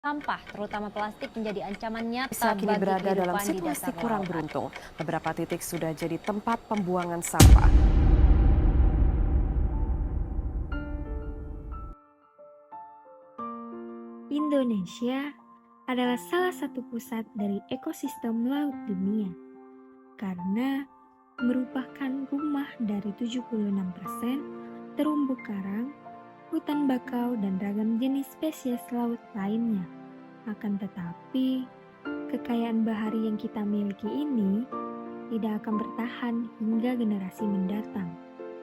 Sampah, terutama plastik, menjadi ancaman nyata Kini bagi berada dalam kehidupan di situasi dasar kurang laut. beruntung. Beberapa titik sudah jadi tempat pembuangan sampah. Indonesia adalah salah satu pusat dari ekosistem laut dunia karena merupakan rumah dari 76% terumbu karang, hutan bakau, dan ragam jenis spesies laut lainnya. Akan tetapi, kekayaan bahari yang kita miliki ini tidak akan bertahan hingga generasi mendatang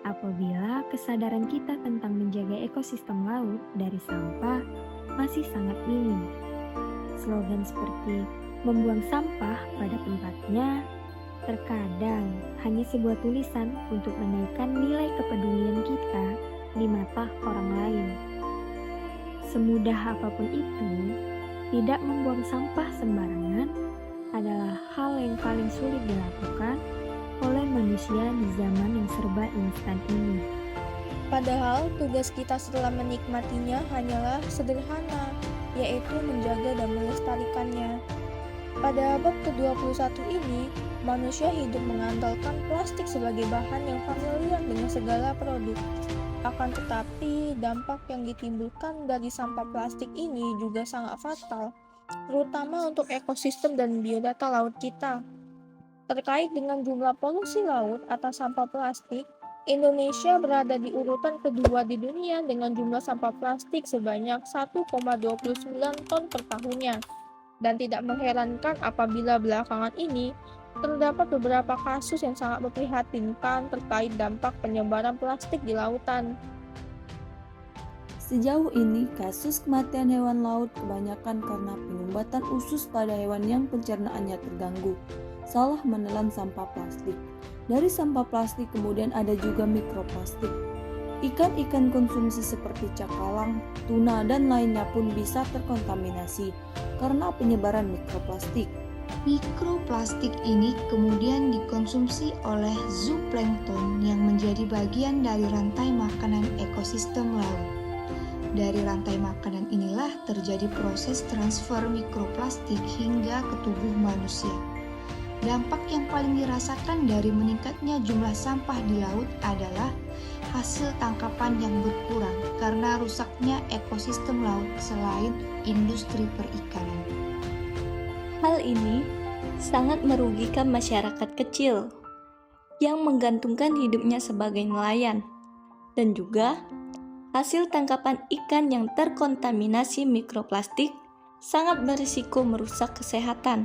apabila kesadaran kita tentang menjaga ekosistem laut dari sampah masih sangat minim. Slogan seperti membuang sampah pada tempatnya terkadang hanya sebuah tulisan untuk menaikkan nilai kepedulian kita di mata orang lain. Semudah apapun itu, tidak membuang sampah sembarangan adalah hal yang paling sulit dilakukan oleh manusia di zaman yang serba instan ini. Padahal tugas kita setelah menikmatinya hanyalah sederhana, yaitu menjaga dan melestarikannya. Pada abad ke-21 ini, manusia hidup mengandalkan plastik sebagai bahan yang familiar dengan segala produk. Akan tetapi, dampak yang ditimbulkan dari sampah plastik ini juga sangat fatal, terutama untuk ekosistem dan biodata laut kita. Terkait dengan jumlah polusi laut atas sampah plastik, Indonesia berada di urutan kedua di dunia dengan jumlah sampah plastik sebanyak 1,29 ton per tahunnya. Dan tidak mengherankan apabila belakangan ini terdapat beberapa kasus yang sangat memprihatinkan terkait dampak penyebaran plastik di lautan. Sejauh ini, kasus kematian hewan laut kebanyakan karena penyumbatan usus pada hewan yang pencernaannya terganggu, salah menelan sampah plastik. Dari sampah plastik kemudian ada juga mikroplastik. Ikan-ikan konsumsi seperti cakalang, tuna, dan lainnya pun bisa terkontaminasi karena penyebaran mikroplastik. Mikroplastik ini kemudian dikonsumsi oleh zooplankton yang menjadi bagian dari rantai makanan ekosistem laut. Dari rantai makanan inilah terjadi proses transfer mikroplastik hingga ke tubuh manusia. Dampak yang paling dirasakan dari meningkatnya jumlah sampah di laut adalah hasil tangkapan yang berkurang karena rusaknya ekosistem laut selain industri perikanan. Hal ini sangat merugikan masyarakat kecil yang menggantungkan hidupnya sebagai nelayan, dan juga hasil tangkapan ikan yang terkontaminasi mikroplastik sangat berisiko merusak kesehatan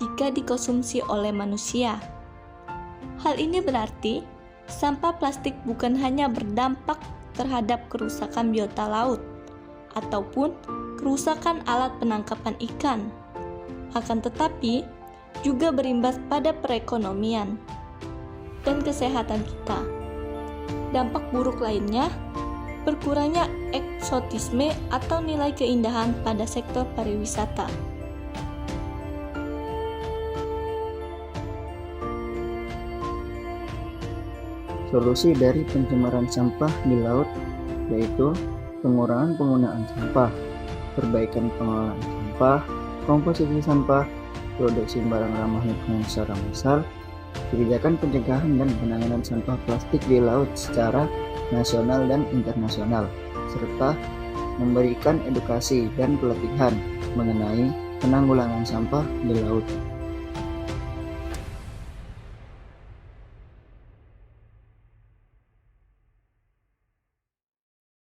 jika dikonsumsi oleh manusia. Hal ini berarti sampah plastik bukan hanya berdampak terhadap kerusakan biota laut ataupun kerusakan alat penangkapan ikan, akan tetapi juga berimbas pada perekonomian dan kesehatan kita. Dampak buruk lainnya, berkurangnya eksotisme atau nilai keindahan pada sektor pariwisata. Solusi dari pencemaran sampah di laut yaitu pengurangan penggunaan sampah, perbaikan pengelolaan sampah, komposisi sampah, produksi barang ramah lingkungan secara massal, kebijakan pencegahan dan penanganan sampah plastik di laut secara nasional dan internasional, serta memberikan edukasi dan pelatihan mengenai penanggulangan sampah di laut.